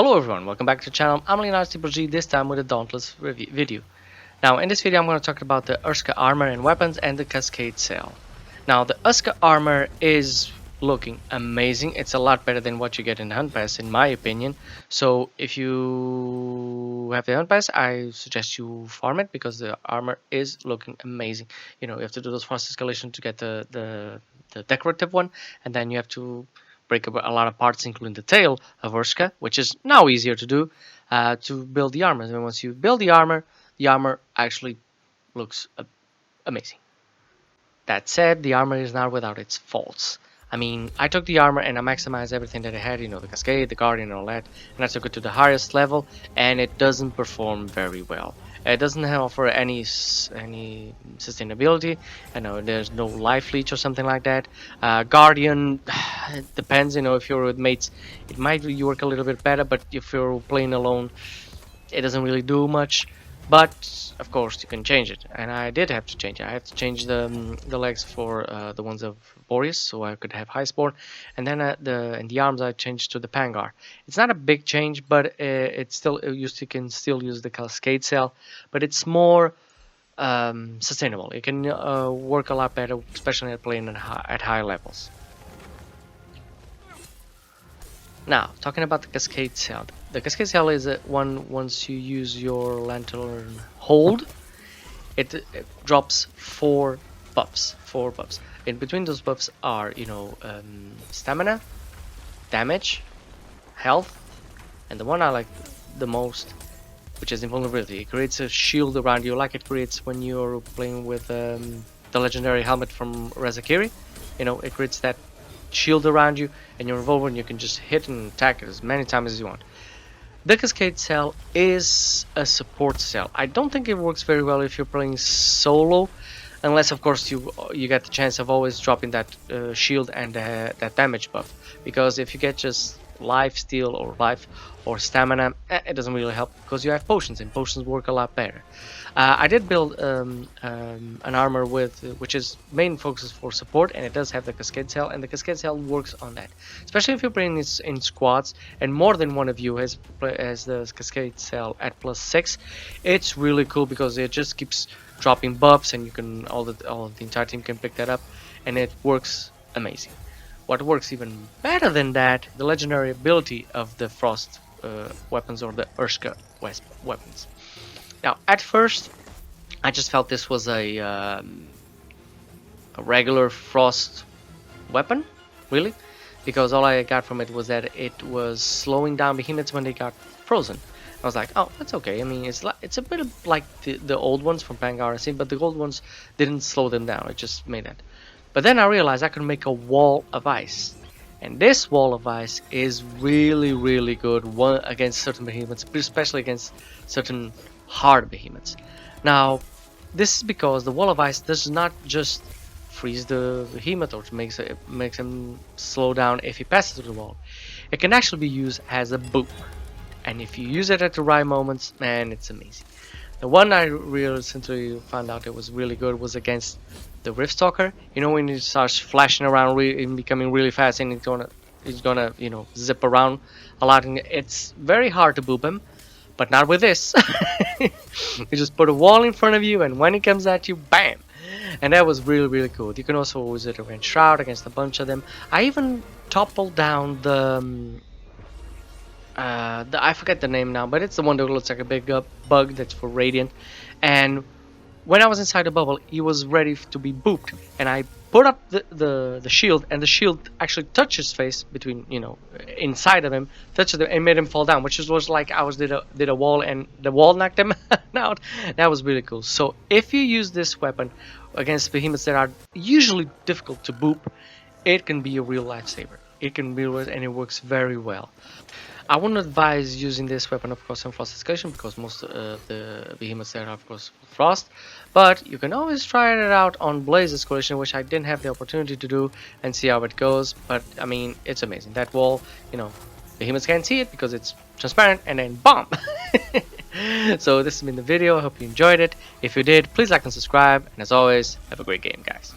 Hello everyone, welcome back to the channel. I'm Leonardo G, this time with a Dauntless review video. Now in this video I'm going to talk about the Urska armor and weapons and the Cascade Cell. Now the Urska armor is looking amazing. It's a lot better than what you get in the Hunt Pass in my opinion. So if you have the Hunt Pass, I suggest you farm it because the armor is looking amazing. You know, you have to do those frost escalation to get the decorative one, and then you have to break up a lot of parts, including the tail of Urska, which is now easier to do to build the armor. And once you build the armor actually looks amazing. That said, the armor is not without its faults. I mean, I took the armor and I maximized everything that it had, you know, the Cascade, the Guardian, and all that, and I took it to the highest level, and it doesn't perform very well. It doesn't offer any sustainability. I know there's no life leech or something like that. Guardian, it depends, you know, if you're with mates, it might work a little bit better, but if you're playing alone, it doesn't really do much. But of course you can change it, and I did have to change it. I had to change the legs for the ones of Boreas, so I could have high spawn, and then the arms I changed to the Pangar. It's not a big change, but it's still you can still use the Cascade Cell, but it's more sustainable. It can work a lot better, especially at playing at high levels. Now, talking about the Cascade Cell. The Cascade Cell is one once you use your Lantern hold, it drops 4 buffs. 4 buffs. In between those buffs are, you know, stamina, damage, health, and the one I like the most, which is invulnerability. It creates a shield around you, like it creates when you're playing with the legendary helmet from Razakiri. You know, it creates that shield around you, and your revolver, and you can just hit and attack it as many times as you want. The Cascade Cell is a support cell. I don't think it works very well if you're playing solo, unless of course you get the chance of always dropping that shield and that damage buff. Because if you get just life steal or life or stamina, it doesn't really help because you have potions, and potions work a lot better. I did build an armor with which is main focus for support, and it does have the Cascade Cell, and the Cascade Cell works on that, especially if you're playing this in squads and more than one of you has the Cascade Cell at +6. It's really cool because it just keeps dropping buffs, and you can all the entire team can pick that up, and it works amazing. What works even better than that, the legendary ability of the frost weapons, or the Urska weapons. Now, at first, I just felt this was a regular frost weapon, really, because all I got from it was that it was slowing down behemoths when they got frozen. I was like, oh, that's okay. I mean, it's a bit of like the old ones from Pangar, but the old ones didn't slow them down. It just made that. But then I realized I could make a wall of ice, and this wall of ice is really good against certain behemoths, especially against certain hard behemoths. Now, this is because the wall of ice does not just freeze the behemoth or makes him slow down if he passes through the wall. It can actually be used as a boop, and if you use it at the right moments, man, it's amazing. The one I recently found out it was really good was against the Rift Stalker. You know, when he starts flashing around and becoming really fast, and he's gonna you know, zip around a lot, and it's very hard to boop him. But not with this. You just put a wall in front of you, and when he comes at you, bam! And that was really cool. You can also use it against Shroud, against a bunch of them. I even toppled down the I forget the name now, but it's the one that looks like a big bug that's for Radiant. And when I was inside the bubble, he was ready to be booped, and I put up the shield, and the shield actually touched his face between, you know, inside of him, touched him and made him fall down, which was like I did a wall, and the wall knocked him out. That was really cool. So if you use this weapon against behemoths that are usually difficult to boop, it can be a real lifesaver. It can be, and it works very well. I wouldn't advise using this weapon, of course, on frost escalation, because most of the behemoths there are, of course, frost. But you can always try it out on blaze escalation, which I didn't have the opportunity to do, and see how it goes. But I mean, it's amazing. That wall, you know, behemoths can't see it because it's transparent, and then bomb. So this has been the video. I hope you enjoyed it. If you did, please like and subscribe. And as always, have a great game, guys.